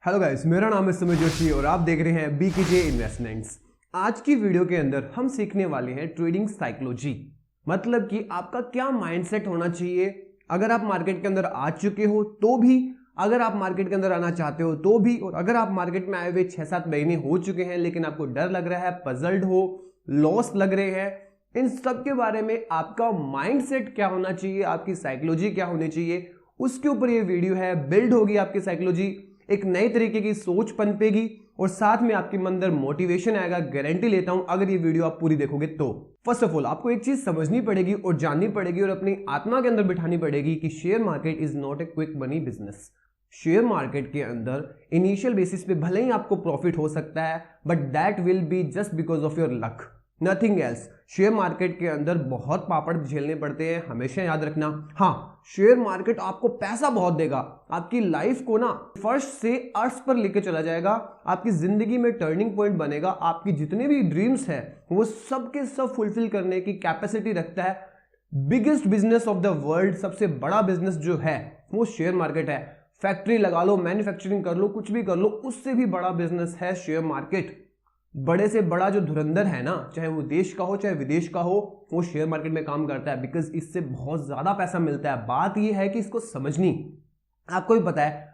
Hello guys, मेरा नाम है सुमित जोशी और आप देख रहे हैं बीकेजे इन्वेस्टमेंट्स। आज की वीडियो के अंदर हम सीखने वाले हैं ट्रेडिंग साइकोलॉजी। मतलब कि आपका क्या माइंडसेट होना चाहिए अगर आप मार्केट के अंदर आ चुके हो तो भी, अगर आप मार्केट के अंदर आना चाहते हो तो भी, और अगर आप मार्केट में आए हुए 6-7 महीने हो चुके हैं लेकिन आपको डर लग रहा है, पजल्ड हो, लॉस लग रहे हैं, इन सब के बारे में आपका माइंडसेट क्या होना चाहिए, आपकी साइकोलॉजी क्या होनी चाहिए, उसके ऊपर ये वीडियो है। बिल्ड होगी आपकी साइकोलॉजी, एक नए तरीके की सोच पनपेगी और साथ में आपके मन अंदर मोटिवेशन आएगा। गारंटी लेता हूं अगर ये वीडियो आप पूरी देखोगे तो। फर्स्ट ऑफ ऑल आपको एक चीज समझनी पड़ेगी और जाननी पड़ेगी और अपनी आत्मा के अंदर बिठानी पड़ेगी कि share market is not a quick money business. Share market के अंदर इनिशियल बेसिस पे भले ही आपको प्रॉफिट हो सकता है, but that will be just because of your luck, nothing else. Share market के अंदर बहुत पापड़ झेलने पड़ते हैं, हमेशा याद रखना। हाँ, शेयर मार्केट आपको पैसा बहुत देगा, आपकी लाइफ को ना फर्श से अर्श पर लेके चला जाएगा, आपकी जिंदगी में टर्निंग पॉइंट बनेगा, आपकी जितने भी ड्रीम्स हैं वो सब के सब फुलफिल करने की कैपेसिटी रखता है। Biggest business of the world, सबसे बड़ा बिजनेस जो है वो शेयर मार्केट है। फैक्ट्री लगा लो, मैन्युफैक्चरिंग कर लो, कुछ भी कर लो, उससे भी बड़ा बिजनेस है शेयर मार्केट। बड़े से बड़ा जो धुरंधर है ना, चाहे वो देश का हो चाहे विदेश का हो, वो शेयर मार्केट में काम करता है बिकॉज इससे बहुत ज्यादा पैसा मिलता है। बात ये है कि इसको समझनी, आपको भी पता है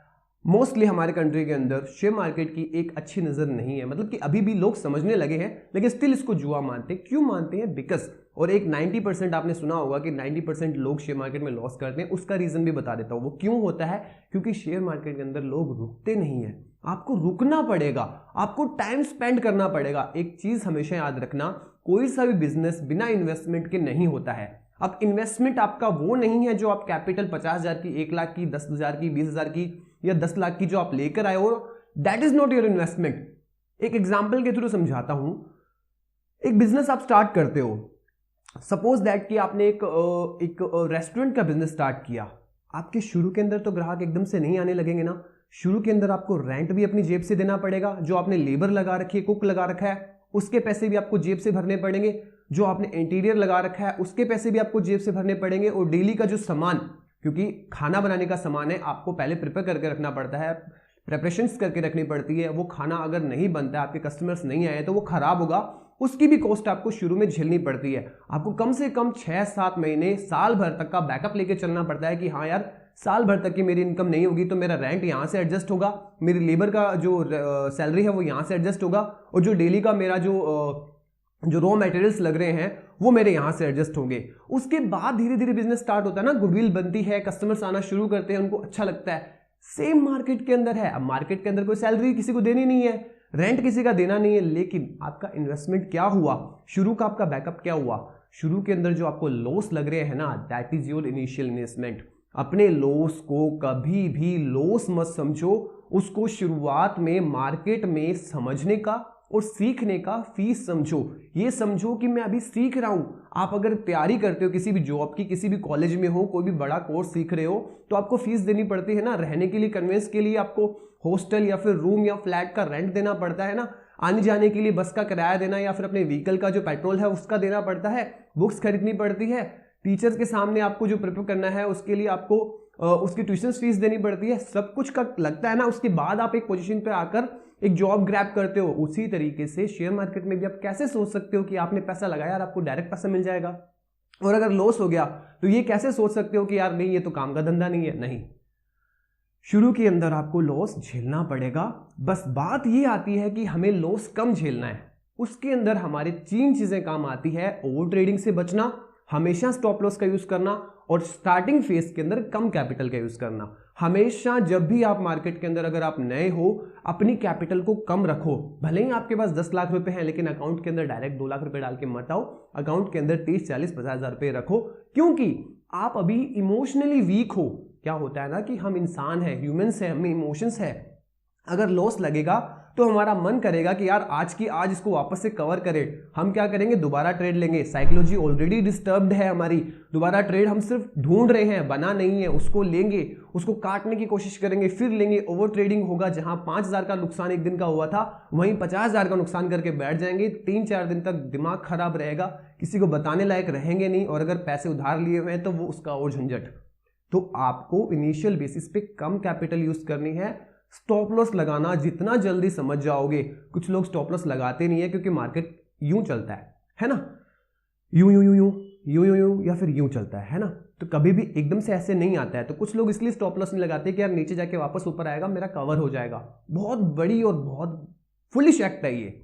मोस्टली हमारे कंट्री के अंदर शेयर मार्केट की एक अच्छी नजर नहीं है। मतलब कि अभी भी लोग समझने लगे हैं लेकिन स्टिल इसको जुआ मानते हैं। क्यों मानते हैं? बिकॉज, और एक 90% आपने सुना होगा कि 90% लोग शेयर मार्केट में लॉस करते हैं। उसका रीजन भी बता देता हूं वो क्यों होता है। क्योंकि शेयर मार्केट के अंदर लोग रुकते नहीं है, आपको रुकना पड़ेगा, आपको टाइम स्पेंड करना पड़ेगा। एक चीज हमेशा याद रखना, कोई सा भी बिजनेस बिना इन्वेस्टमेंट के नहीं होता है। अब इन्वेस्टमेंट आपका वो नहीं है जो आप कैपिटल 50,000 की, 1 लाख की, 10,000 की, 20,000 की या 10 लाख की जो आप लेकर आए हो, that is not your investment. एक एग्जाम्पल के थ्रू समझाता हूं। एक बिजनेस आप स्टार्ट करते हो, सपोज दैट कि आपने एक रेस्टोरेंट का बिजनेस स्टार्ट किया। आपके शुरू के अंदर तो ग्राहक एकदम से नहीं आने लगेंगे ना। शुरू के अंदर आपको रेंट भी अपनी जेब से देना पड़ेगा, जो आपने लेबर लगा रखी है, कुक लगा रखा है, उसके पैसे भी आपको जेब से भरने पड़ेंगे। जो आपने इंटीरियर लगा रखा है उसके पैसे भी आपको जेब से भरने पड़ेंगे। और डेली का जो सामान, क्योंकि खाना बनाने का सामान है, आपको पहले प्रिपेयर करके रखना पड़ता है, प्रेपरेशंस करके रखनी पड़ती है। वो खाना अगर नहीं बनता, आपके कस्टमर्स नहीं आए तो वो खराब होगा, उसकी भी कॉस्ट आपको शुरू में झेलनी पड़ती है। आपको कम से कम 6-7 महीने, साल भर तक का बैकअप लेके चलना पड़ता है कि हाँ यार, साल भर तक की मेरी इनकम नहीं होगी तो मेरा रेंट यहाँ से एडजस्ट होगा, मेरी लेबर का जो सैलरी है वो यहाँ से एडजस्ट होगा, और जो डेली का मेरा जो रॉ मटेरियल्स लग रहे हैं वो मेरे यहाँ से एडजस्ट होंगे। उसके बाद धीरे धीरे बिजनेस स्टार्ट होता है ना, गुडविल बनती है, कस्टमर्स आना शुरू करते हैं, उनको अच्छा लगता है। सेम मार्केट के अंदर है। अब मार्केट के अंदर कोई सैलरी किसी को देनी नहीं है, रेंट किसी का देना नहीं है, लेकिन आपका इन्वेस्टमेंट क्या हुआ, शुरू का आपका बैकअप क्या हुआ? शुरू के अंदर जो आपको लॉस लग रहे हैं ना, that is your initial investment. अपने लॉस को कभी भी लॉस मत समझो, उसको शुरुआत में मार्केट में समझने का और सीखने का फीस समझो। ये समझो कि मैं अभी सीख रहा हूं। आप अगर तैयारी करते हो किसी भी जॉब की, किसी भी कॉलेज में हो, कोई भी बड़ा कोर्स सीख रहे हो, तो आपको फीस देनी पड़ती है ना। रहने के लिए, कन्वेंस के लिए आपको हॉस्टल या फिर रूम या फ्लैट का रेंट देना पड़ता है ना। आने जाने के लिए बस का किराया देना या फिर अपने व्हीकल का जो पेट्रोल है उसका देना पड़ता है। बुक्स खरीदनी पड़ती है, टीचर्स के सामने आपको जो प्रिपेयर करना है उसके लिए आपको उसकी ट्यूशन फीस देनी पड़ती है। सब कुछ का लगता है ना। उसके बाद आप एक पोजीशन पे आकर एक जॉब ग्रैब करते हो। उसी तरीके से शेयर मार्केट में भी आप कैसे सोच सकते हो कि आपने पैसा लगाया और आपको डायरेक्ट पैसा मिल जाएगा, और अगर लॉस हो गया तो ये कैसे सोच सकते हो कि यार नहीं, ये तो काम का धंधा नहीं है। नहीं, शुरू के अंदर आपको लॉस झेलना पड़ेगा। बस बात ये आती है कि हमें लॉस कम झेलना है। उसके अंदर हमारे 3 चीजें काम आती है। ओवर ट्रेडिंग से बचना, हमेशा स्टॉप लॉस का यूज करना, और स्टार्टिंग फेज के अंदर कम कैपिटल का यूज करना। हमेशा जब भी आप मार्केट के अंदर अगर आप नए हो, अपनी कैपिटल को कम रखो। भले ही आपके पास 10 लाख रुपए हैं, लेकिन अकाउंट के अंदर डायरेक्ट 2 लाख रुपए डाल के मत आओ। अकाउंट के अंदर 30, 40, 50 हजार रुपए रखो, क्योंकि आप अभी इमोशनली वीक हो। क्या होता है ना कि हम इंसान हैं, ह्यूमंस हैं, हमें इमोशंस है। अगर लॉस लगेगा तो हमारा मन करेगा कि यार आज की आज इसको वापस से कवर करें। हम क्या करेंगे? दोबारा ट्रेड लेंगे। साइकोलॉजी ऑलरेडी डिस्टर्ब्ड है हमारी। दोबारा ट्रेड हम सिर्फ ढूंढ रहे हैं, बना नहीं है। उसको लेंगे, उसको काटने की कोशिश करेंगे, फिर लेंगे। ओवर ट्रेडिंग होगा। जहां 5,000 का नुकसान एक दिन का हुआ था, वहीं 50,000 का नुकसान करके बैठ जाएंगे। 3-4 दिन तक दिमाग खराब रहेगा, किसी को बताने लायक रहेंगे नहीं, और अगर पैसे उधार लिए हुए हैं तो वो उसका और झंझट। तो आपको इनिशियल बेसिस पे कम कैपिटल यूज करनी है, स्टॉप लॉस लगाना जितना जल्दी समझ जाओगे, कुछ लोग स्टॉप लॉस लगाते नहीं है क्योंकि मार्केट यूं चलता है ना, यूं यूं यूं यूं यूं यूं यूं या फिर यूं चलता है ना, तो कभी भी एकदम से ऐसे नहीं आता है। तो कुछ लोग इसलिए स्टॉप लॉस नहीं लगाते कि यार नीचे जाके वापस ऊपर आएगा, मेरा कवर हो जाएगा। बहुत बड़ी और बहुत फुलिश एक्ट है ये।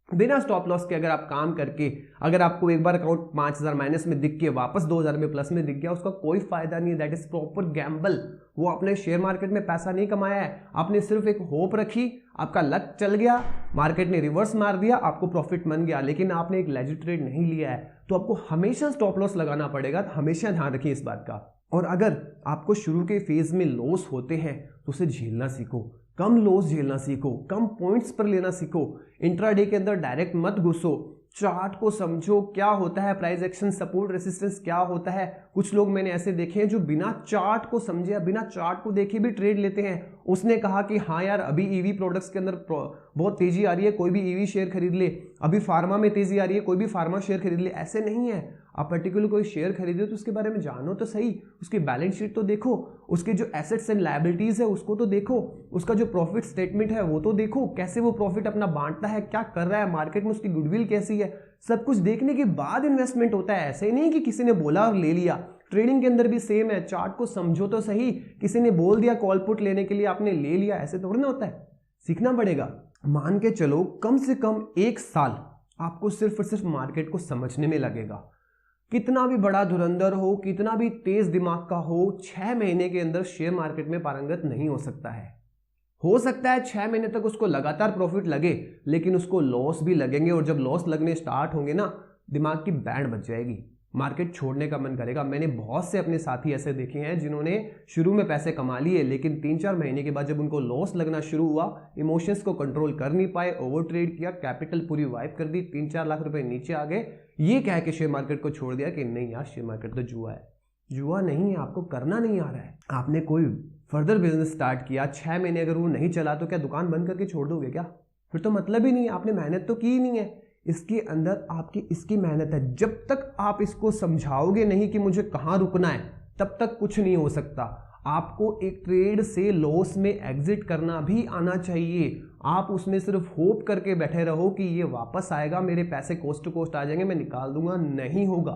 बिना स्टॉप लॉस के अगर आप काम करके, अगर आपको एक बार अकाउंट 5,000 माइनस में दिख के वापस 2,000 में प्लस में दिख गया, उसका कोई फायदा नहीं है। That is proper Gamble. वो आपने शेयर मार्केट में पैसा नहीं कमाया है, आपने सिर्फ एक होप रखी, आपका लक चल गया, मार्केट ने रिवर्स मार दिया, आपको प्रॉफिट बन गया, लेकिन आपने एक लेजिट ट्रेड नहीं लिया है। तो आपको हमेशा स्टॉप लॉस लगाना पड़ेगा। तो हमेशा ध्यान रखिए इस बात का। और अगर आपको शुरू के फेज में लॉस होते हैं तो उसे झेलना सीखो, कम लॉस झेलना सीखो, कम पॉइंट्स पर लेना सीखो। इंट्राडे के अंदर डायरेक्ट मत घुसो, चार्ट को समझो, क्या होता है प्राइस एक्शन, सपोर्ट रेसिस्टेंस क्या होता है। कुछ लोग मैंने ऐसे देखे हैं जो बिना चार्ट को समझे या बिना चार्ट को देखे भी ट्रेड लेते हैं। उसने कहा कि हाँ यार अभी ईवी प्रोडक्ट्स के अंदर बहुत तेजी आ रही है, कोई भी ईवी शेयर खरीद ले, अभी फार्मा में तेजी आ रही है, कोई भी फार्मा शेयर खरीद ले। ऐसे नहीं है। आप पर्टिकुलर कोई शेयर खरीदे तो उसके बारे में जानो तो सही, उसकी बैलेंस शीट तो देखो, उसके जो एसेट्स एंड लायबिलिटीज है उसको तो देखो, उसका जो प्रॉफिट स्टेटमेंट है वो तो देखो, कैसे वो प्रॉफिट अपना बांटता है, क्या कर रहा है मार्केट में, उसकी गुडविल कैसी है। सब कुछ देखने के बाद इन्वेस्टमेंट होता है। ऐसे ही नहीं कि किसी ने बोला और ले लिया। ट्रेडिंग के अंदर भी सेम है, चार्ट को समझो तो सही। किसी ने बोल दिया कॉल पुट लेने के लिए, आपने ले लिया, ऐसे थोड़ी ना होता है। सीखना पड़ेगा। मान के चलो कम से कम 1 साल आपको सिर्फ और सिर्फ मार्केट को समझने में लगेगा। कितना भी बड़ा धुरंधर हो, कितना भी तेज दिमाग का हो, 6 महीने के अंदर शेयर मार्केट में पारंगत नहीं हो सकता है। हो सकता है 6 महीने तक उसको लगातार प्रॉफिट लगे, लेकिन उसको लॉस भी लगेंगे, और जब लॉस लगने स्टार्ट होंगे ना, दिमाग की बैंड बज जाएगी, मार्केट छोड़ने का मन करेगा। मैंने बहुत से अपने साथी ऐसे देखे हैं जिन्होंने शुरू में पैसे कमा लिए, लेकिन 3-4 महीने के बाद जब उनको लॉस लगना शुरू हुआ, इमोशंस को कंट्रोल कर नहीं पाए, ओवर ट्रेड किया, कैपिटल पूरी वाइप कर दी, 3-4 लाख रुपए नीचे आ गए, ये कह के शेयर मार्केट को छोड़ दिया कि नहीं यार शेयर मार्केट तो जुआ है। जुआ नहीं है, आपको करना नहीं आ रहा है। आपने कोई फर्दर बिजनेस स्टार्ट किया, 6 महीने अगर वो नहीं चला तो क्या दुकान बंद करके छोड़ दोगे क्या? फिर तो मतलब ही नहीं है, आपने मेहनत तो की ही नहीं है। इसके अंदर आपकी इसकी मेहनत है। जब तक आप इसको समझाओगे नहीं कि मुझे कहाँ रुकना है, तब तक कुछ नहीं हो सकता। आपको एक ट्रेड से लॉस में एग्जिट करना भी आना चाहिए। आप उसमें सिर्फ होप करके बैठे रहो कि ये वापस आएगा, मेरे पैसे कोस्ट टू कोस्ट आ जाएंगे, मैं निकाल दूंगा, नहीं होगा।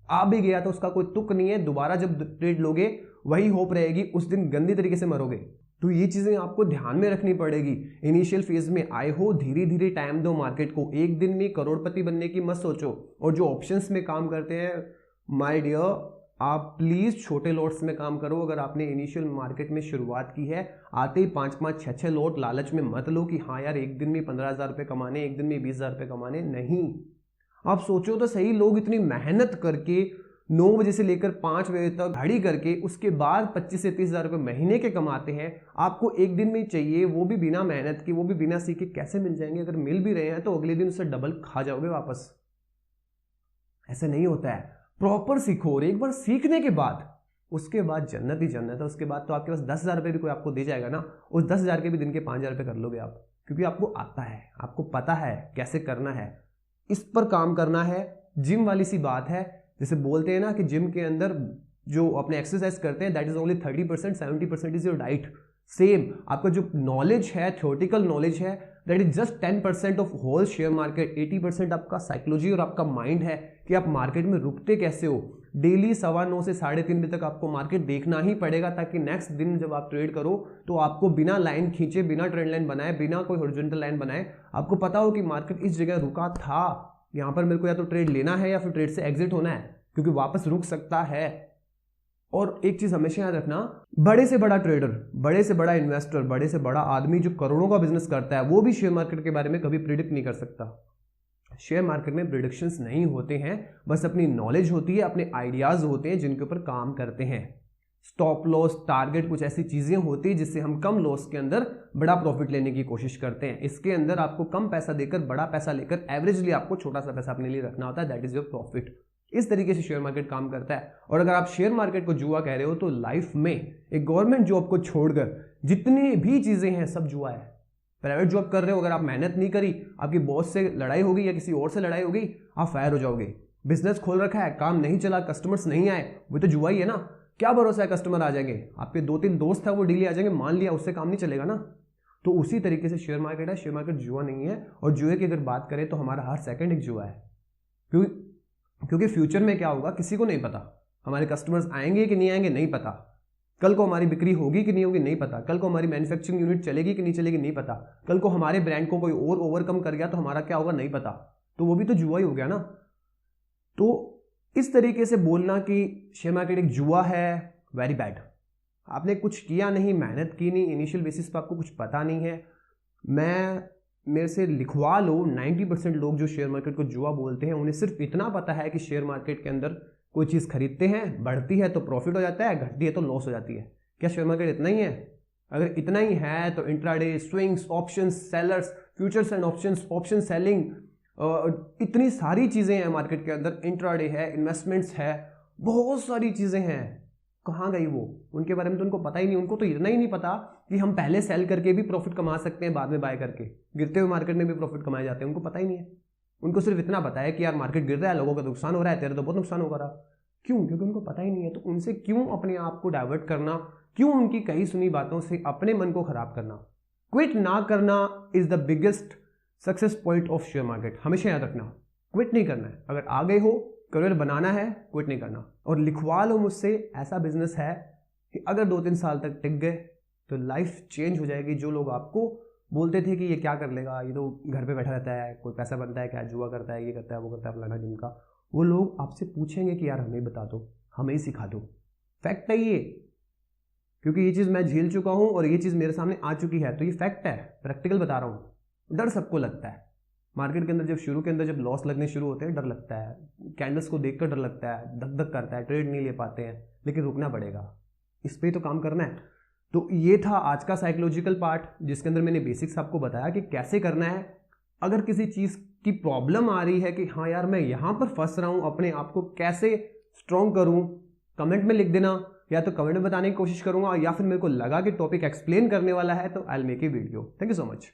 आ भी गया तो उसका कोई तुक नहीं है। दोबारा जब ट्रेड लोगे वही होप रहेगी, उस दिन गंदी तरीके से मरोगे। तो ये चीजें आपको ध्यान में रखनी पड़ेगी। इनिशियल फेज में आए हो, धीरे धीरे टाइम दो मार्केट को। एक दिन में करोड़पति बनने की मत सोचो। और जो ऑप्शंस में काम करते हैं माय डियर, आप प्लीज छोटे लॉट्स में काम करो। अगर आपने इनिशियल मार्केट में शुरुआत की है, आते ही 5-5, 6-6 लॉट लालच में मत लो कि हाँ यार एक दिन में 15,000 रुपये कमाने, एक दिन में 20,000 रुपये कमाने। नहीं, आप सोचो तो सही। लोग इतनी मेहनत करके 9 बजे से लेकर 5 बजे तक घड़ी करके उसके बाद 25 से 30,000 रुपये महीने के कमाते हैं। आपको एक दिन में चाहिए, वो भी बिना मेहनत के, वो भी बिना सीखे। कैसे मिल जाएंगे? अगर मिल भी रहे हैं तो अगले दिन उससे डबल खा जाओगे वापस। ऐसे नहीं होता है। प्रॉपर सीखो, और एक बार सीखने के बाद उसके बाद जन्नत ही जन्नत है। उसके बाद तो आपके पास 10,000 रुपये भी कोई आपको दे जाएगा ना, उस 10,000 के भी दिन के 5,000 रुपये कर लोगे आप, क्योंकि आपको आता है, आपको पता है कैसे करना है, इस पर काम करना है। जिम वाली सी बात है, जैसे बोलते हैं ना कि जिम के अंदर जो अपने एक्सरसाइज करते हैं that is only 30%, 70% is your diet. Same आपका जो नॉलेज है, थ्योरेटिकल नॉलेज है, that is just 10% of whole share market. 80% आपका साइकोलॉजी और आपका माइंड है कि आप मार्केट में रुकते कैसे हो। डेली 9:15 से 3:30 बजे तक आपको मार्केट देखना ही पड़ेगा, ताकि नेक्स्ट दिन जब आप ट्रेड करो तो आपको बिना लाइन खींचे, बिना ट्रेंड लाइन बनाए, बिना कोई हॉरिजॉन्टल लाइन बनाए, आपको पता हो कि मार्केट इस जगह रुका था, यहां पर मेरे को या तो ट्रेड लेना है या फिर ट्रेड से एग्जिट होना है, क्योंकि वापस रुक सकता है। और एक चीज हमेशा याद रखना, बड़े से बड़ा ट्रेडर, बड़े से बड़ा इन्वेस्टर, बड़े से बड़ा आदमी जो करोड़ों का बिजनेस करता है, वो भी शेयर मार्केट के बारे में कभी प्रिडिक्ट नहीं कर सकता। शेयर मार्केट में प्रिडिक्शंस नहीं होते हैं, बस अपनी नॉलेज होती है, अपने आइडियाज होते हैं जिनके ऊपर काम करते हैं। स्टॉप लॉस, टारगेट, कुछ ऐसी चीजें होती है जिससे हम कम लॉस के अंदर बड़ा प्रॉफिट लेने की कोशिश करते हैं। इसके अंदर आपको कम पैसा देकर बड़ा पैसा लेकर एवरेजली आपको छोटा सा पैसा अपने लिए रखना होता है, दैट इज योर प्रॉफिट। इस तरीके से शेयर मार्केट काम करता है। और अगर आप शेयर मार्केट को जुआ कह रहे हो तो लाइफ में एक गवर्नमेंट जॉब को छोड़कर जितनी भी चीजें हैं सब जुआ है। प्राइवेट जॉब कर रहे हो, अगर आप मेहनत नहीं करी, आपकी बॉस से लड़ाई होगी या किसी और से लड़ाई होगी, आप फायर हो जाओगे। बिजनेस खोल रखा है, काम नहीं चला, कस्टमर्स नहीं आए, वो तो जुआ ही है ना। क्या भरोसा है कस्टमर आ जाएंगे? आपके 2-3 दोस्त है वो डेली आ जाएंगे, मान लिया, उससे काम नहीं चलेगा ना। तो उसी तरीके से शेयर मार्केट है, शेयर मार्केट जुआ नहीं है। और जुए की अगर बात करें तो हमारा हर सेकंड एक जुआ है, क्योंकि फ्यूचर में क्या होगा किसी को नहीं पता। हमारे कस्टमर्स आएंगे कि नहीं आएंगे नहीं पता, कल को हमारी बिक्री होगी कि नहीं होगी नहीं पता, कल को हमारी मैन्युफैक्चरिंग यूनिट चलेगी कि नहीं चलेगी नहीं पता, कल को हमारे ब्रांड को कोई और ओवरकम कर गया तो हमारा क्या होगा नहीं पता। तो वो भी तो जुआ ही हो गया ना। तो इस तरीके से बोलना कि शेयर मार्केट एक जुआ है, वेरी बैड। आपने कुछ किया नहीं, मेहनत की नहीं, इनिशियल बेसिस पर आपको कुछ पता नहीं है। मेरे से लिखवा लो, 90% लोग जो शेयर मार्केट को जुआ बोलते हैं उन्हें सिर्फ इतना पता है कि शेयर मार्केट के अंदर कोई चीज़ खरीदते हैं, बढ़ती है तो प्रॉफिट हो जाता है, घटती है तो लॉस हो जाती है। क्या शेयर मार्केट इतना ही है? अगर इतना ही है तो intraday, swings, options, sellers, futures and options, option selling, इतनी सारी चीज़ें हैं मार्केट के अंदर। इंट्राडे है, इन्वेस्टमेंट्स है, बहुत सारी चीज़ें हैं। कहाँ गई वो? उनके बारे में तो उनको पता ही नहीं। उनको तो इतना ही नहीं पता कि हम पहले सेल करके भी प्रॉफिट कमा सकते हैं, बाद में बाय करके गिरते हुए मार्केट में भी प्रॉफिट कमाए जाते हैं। उनको पता ही नहीं है। उनको सिर्फ इतना पता है कि यार मार्केट गिर रहा है, लोगों का नुकसान हो रहा है, तेरे तो बहुत नुकसान होगा रहा। क्यों? क्योंकि उनको पता ही नहीं है। तो उनसे क्यों अपने आप को डाइवर्ट करना, क्यों उनकी कही सुनी बातों से अपने मन को खराब करना? क्विट ना करना is the biggest success point of share market. हमेशा याद रखना, क्विट नहीं करना है। अगर आ गए हो, करियर बनाना है, क्विट नहीं करना। और लिखवा लो मुझसे, ऐसा बिजनेस है कि अगर 2-3 साल तक टिक गए तो लाइफ चेंज हो जाएगी। जो लोग आपको बोलते थे कि ये क्या कर लेगा, ये तो घर पे बैठा रहता है, कोई पैसा बनता है क्या, जुआ करता है, ये करता है, वो करता है, फलाना जिनका, वो लोग आपसे पूछेंगे कि यार हमें बता दो, हमें ही सिखा दो। फैक्ट है ये, क्योंकि ये चीज़ मैं झेल चुका हूँ और ये चीज़ मेरे सामने आ चुकी है। तो ये फैक्ट है, प्रैक्टिकल बता रहा हूँ। डर सबको लगता है मार्केट के अंदर, जब शुरू के अंदर जब लॉस लगने शुरू होते हैं डर लगता है, कैंडल्स को देखकर डर लगता है, धक धक करता है, ट्रेड नहीं ले पाते हैं, लेकिन रुकना पड़ेगा, इस पर ही तो काम करना है। तो ये था आज का साइकोलॉजिकल पार्ट, जिसके अंदर मैंने बेसिक्स आपको बताया कि कैसे करना है। अगर किसी चीज़ की प्रॉब्लम आ रही है कि हाँ यार मैं यहाँ पर फंस रहा हूँ, अपने आप को कैसे स्ट्रॉन्ग करूँ, कमेंट में लिख देना, या तो कमेंट में बताने की कोशिश करूँगा, या फिर मेरे को लगा कि टॉपिक एक्सप्लेन करने वाला है तो I will make a video. Thank you so much.